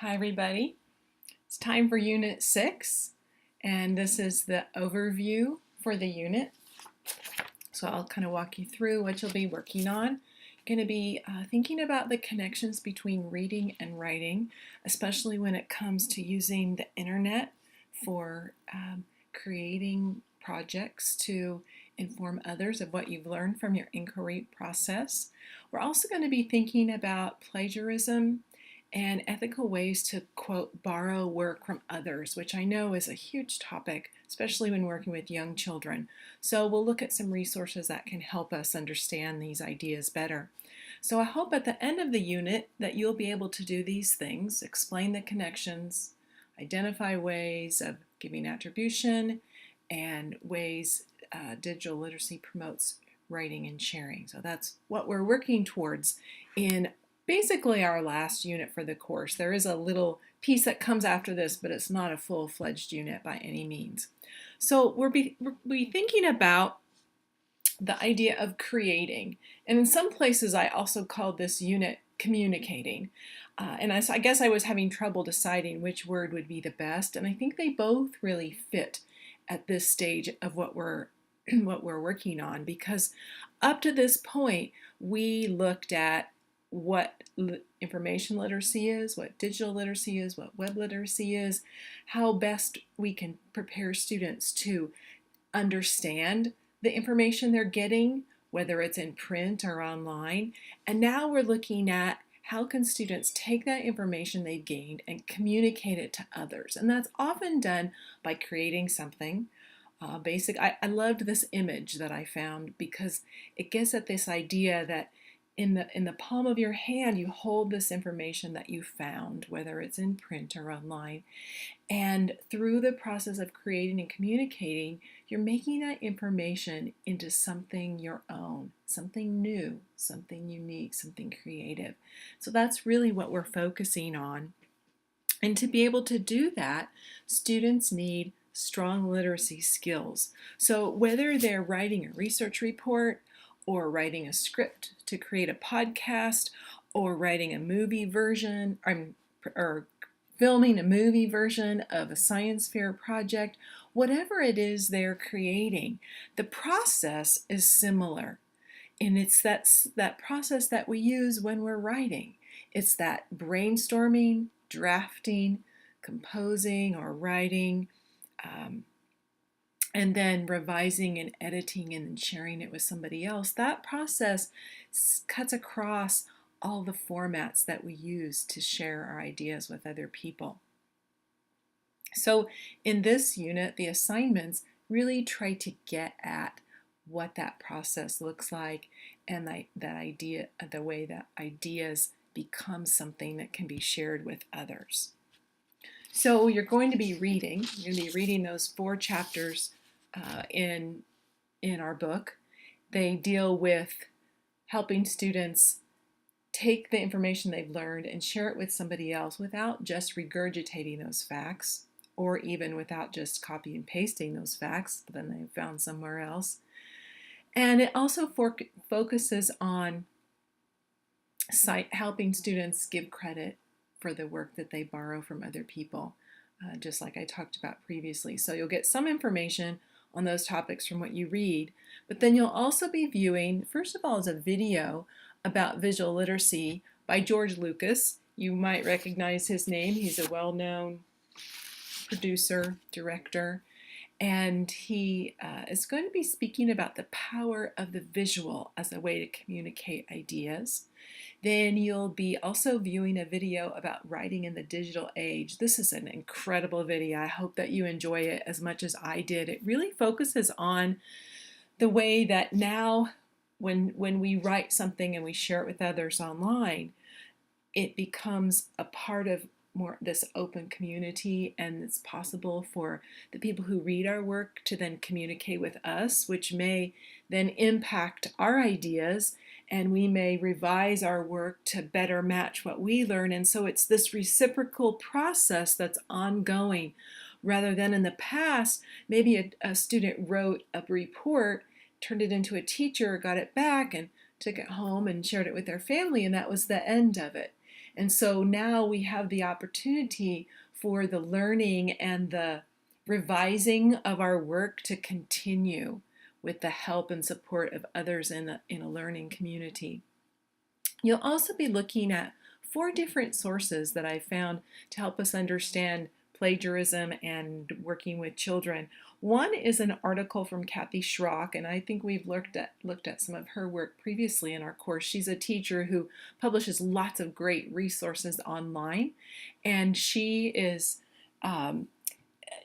Hi everybody. It's time for Unit 6 and this is the overview for the unit. So I'll kind of walk you through what you'll be working on. Going to be thinking about the connections between reading and writing, especially when it comes to using the internet for creating projects to inform others of what you've learned from your inquiry process. We're also going to be thinking about plagiarism and ethical ways to, quote, borrow work from others, which I know is a huge topic, especially when working with young children. So we'll look at some resources that can help us understand these ideas better. So I hope at the end of the unit that you'll be able to do these things: explain the connections, identify ways of giving attribution, and ways digital literacy promotes writing and sharing. So that's what we're working towards in basically our last unit for the course. There is a little piece that comes after this, but it's not a full-fledged unit by any means. So we'll be thinking about the idea of creating. And in some places I also called this unit communicating. And I guess I was having trouble deciding which word would be the best, and I think they both really fit at this stage of what we're working on, because up to this point we looked at what information literacy is, what digital literacy is, what web literacy is, how best we can prepare students to understand the information they're getting, whether it's in print or online. And now we're looking at how can students take that information they've gained and communicate it to others. And that's often done by creating something. I loved this image that I found because it gets at this idea that in the palm of your hand you hold this information that you found, whether it's in print or online, and through the process of creating and communicating, you're making that information into something your own, something new, something unique, something creative. So that's really what we're focusing on. And to be able to do that, students need strong literacy skills. So whether they're writing a research report or writing a script to create a podcast or writing a movie version or filming a movie version of a science fair project, whatever it is they're creating, the process is similar. And it's that process that we use when we're writing. It's that brainstorming, drafting, composing or writing, and then revising and editing and sharing it with somebody else. That process cuts across all the formats that we use to share our ideas with other people. So in this unit, the assignments really try to get at what that process looks like and the way that ideas become something that can be shared with others. So you're going to be reading those 4 chapters in our book. They deal with helping students take the information they've learned and share it with somebody else without just regurgitating those facts, or even without just copy and pasting those facts that then they've found somewhere else. And it also focuses on helping students give credit for the work that they borrow from other people, just like I talked about previously. So you'll get some information on those topics from what you read, but then you'll also be viewing, first of all, is a video about visual literacy by George Lucas. You might recognize his name. He's a well-known producer, director, and he is going to be speaking about the power of the visual as a way to communicate ideas. Then you'll be also viewing a video about writing in the digital age. This is an incredible video. I hope that you enjoy it as much as I did. It really focuses on the way that now when we write something and we share it with others online, it becomes a part of more this open community, and it's possible for the people who read our work to then communicate with us, which may then impact our ideas, and we may revise our work to better match what we learn. And so it's this reciprocal process that's ongoing, rather than in the past, maybe a student wrote a report, turned it into a teacher, got it back and took it home and shared it with their family, and that was the end of it. And so now we have the opportunity for the learning and the revising of our work to continue with the help and support of others in a learning community. You'll also be looking at 4 different sources that I found to help us understand plagiarism and working with children. One is an article from Kathy Schrock, and I think we've looked at some of her work previously in our course. She's a teacher who publishes lots of great resources online, and she is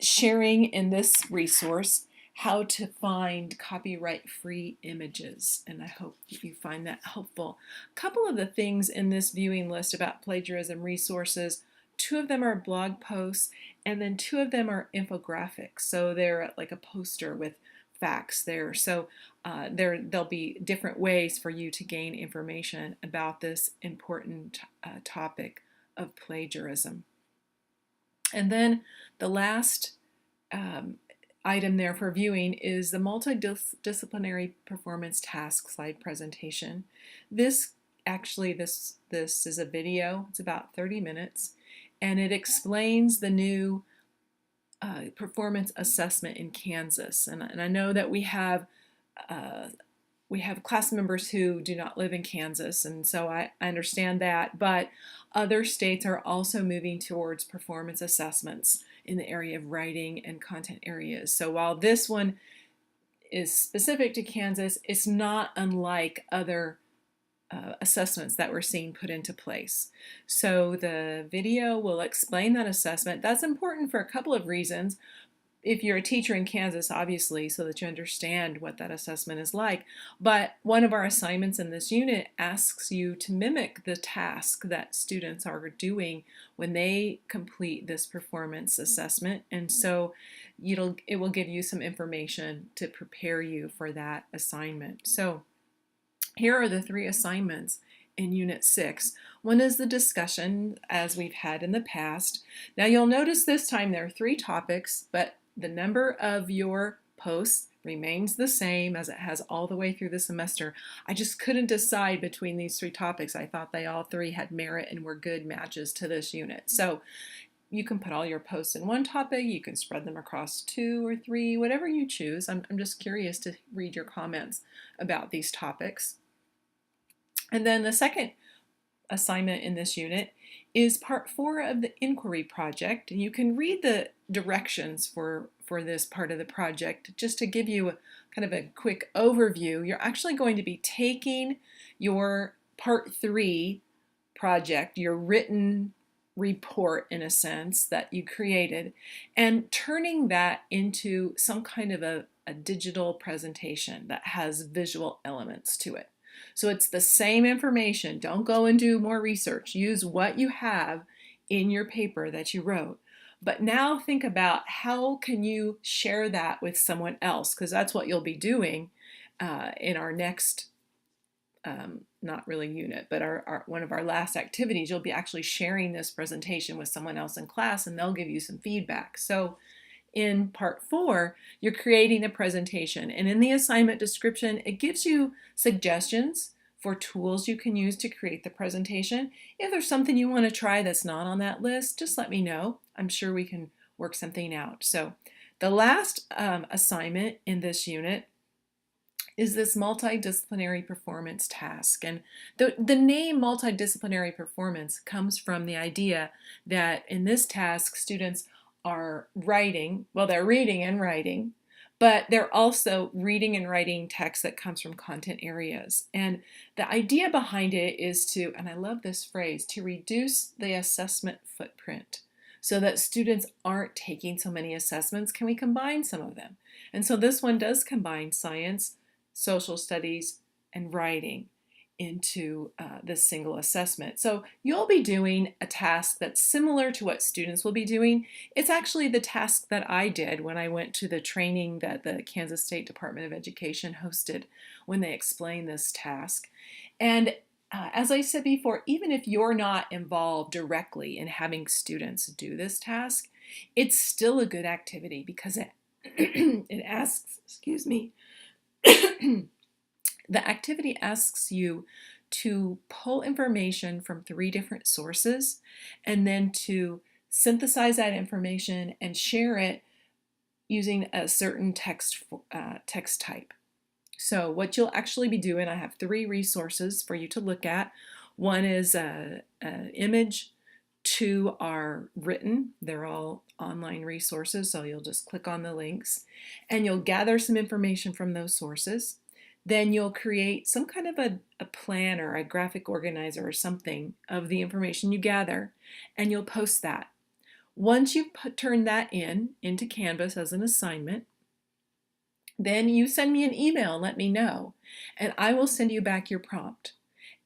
sharing in this resource how to find copyright-free images, and I hope you find that helpful. A couple of the things in this viewing list about plagiarism resources, 2 of them are blog posts, and then 2 of them are infographics. So they're like a poster with facts there. So there'll be different ways for you to gain information about this important topic of plagiarism. And then the last item there for viewing is the multidisciplinary performance task slide presentation. This is a video. It's about 30 minutes, and it explains the new performance assessment in Kansas. And I know that we have class members who do not live in Kansas, and so I understand that, but other states are also moving towards performance assessments in the area of writing and content areas. So while this one is specific to Kansas, it's not unlike other assessments that we're seeing put into place. So the video will explain that assessment. That's important for a couple of reasons. If you're a teacher in Kansas, obviously, so that you understand what that assessment is like. But one of our assignments in this unit asks you to mimic the task that students are doing when they complete this performance assessment. And so it will give you some information to prepare you for that assignment. So here are the 3 assignments in Unit 6. One is the discussion, as we've had in the past. Now you'll notice this time there are 3 topics, but the number of your posts remains the same as it has all the way through the semester. I just couldn't decide between these 3 topics. I thought they all 3 had merit and were good matches to this unit. So you can put all your posts in one topic, you can spread them across 2 or 3, whatever you choose. I'm just curious to read your comments about these topics. And then the second assignment in this unit is part 4 of the inquiry project. And you can read the directions for this part of the project. Just to give you kind of a quick overview, you're actually going to be taking your part 3 project, your written report in a sense that you created, and turning that into some kind of a digital presentation that has visual elements to it. So it's the same information. Don't go and do more research. Use what you have in your paper that you wrote. But now think about how can you share that with someone else, because that's what you'll be doing in our next, not really unit, but one of our last activities. You'll be actually sharing this presentation with someone else in class, and they'll give you some feedback. So in part 4, you're creating a presentation, and in the assignment description, it gives you suggestions for tools you can use to create the presentation. If there's something you want to try that's not on that list, just let me know. I'm sure we can work something out. So the last assignment in this unit is this multidisciplinary performance task. And the name multidisciplinary performance comes from the idea that in this task, students are writing, well, they're reading and writing, but they're also reading and writing text that comes from content areas. And the idea behind it is to, and I love this phrase, to reduce the assessment footprint so that students aren't taking so many assessments. Can we combine some of them? And so this one does combine science, social studies, and writing into this single assessment. So you'll be doing a task that's similar to what students will be doing. It's actually the task that I did when I went to the training that the Kansas State Department of Education hosted when they explained this task. And as I said before, even if you're not involved directly in having students do this task, it's still a good activity because it asks, excuse me, the activity asks you to pull information from 3 different sources and then to synthesize that information and share it using a certain text type. So what you'll actually be doing, I have 3 resources for you to look at. One is an image, 2 are written. They're all online resources, so you'll just click on the links and you'll gather some information from those sources. Then you'll create some kind of a plan or a graphic organizer or something of the information you gather, and you'll post that. Once you've turned that into Canvas as an assignment, then you send me an email and let me know, and I will send you back your prompt.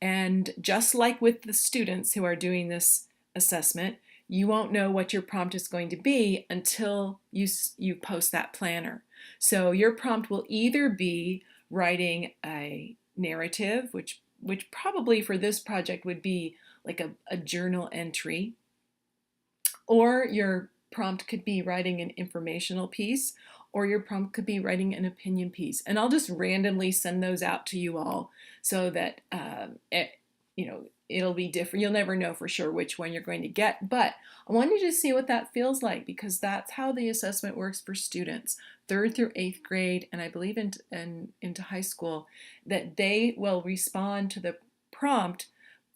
And just like with the students who are doing this assessment, you won't know what your prompt is going to be until you post that planner. So your prompt will either be writing a narrative, which probably for this project would be like a journal entry, or your prompt could be writing an informational piece, or your prompt could be writing an opinion piece. And I'll just randomly send those out to you all so that it'll be different. You'll never know for sure which one you're going to get, but I wanted you to see what that feels like, because that's how the assessment works for students, 3rd through 8th grade, and I believe into high school, that they will respond to the prompt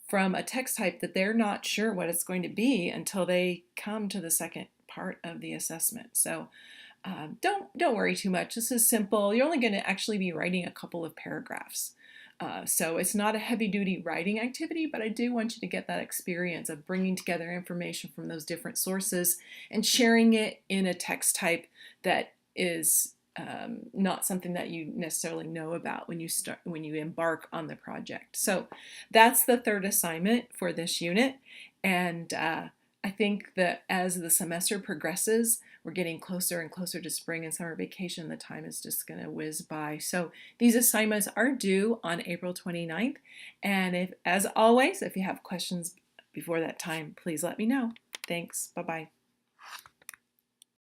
from a text type that they're not sure what it's going to be until they come to the second part of the assessment. So don't worry too much. This is simple. You're only going to actually be writing a couple of paragraphs. So it's not a heavy-duty writing activity, but I do want you to get that experience of bringing together information from those different sources and sharing it in a text type that is not something that you necessarily know about when you embark on the project. So that's the 3rd assignment for this unit, and I think that as the semester progresses, we're getting closer and closer to spring and summer vacation. The time is just going to whiz by. So these assignments are due on April 29th. And as always, if you have questions before that time, please let me know. Thanks. Bye-bye.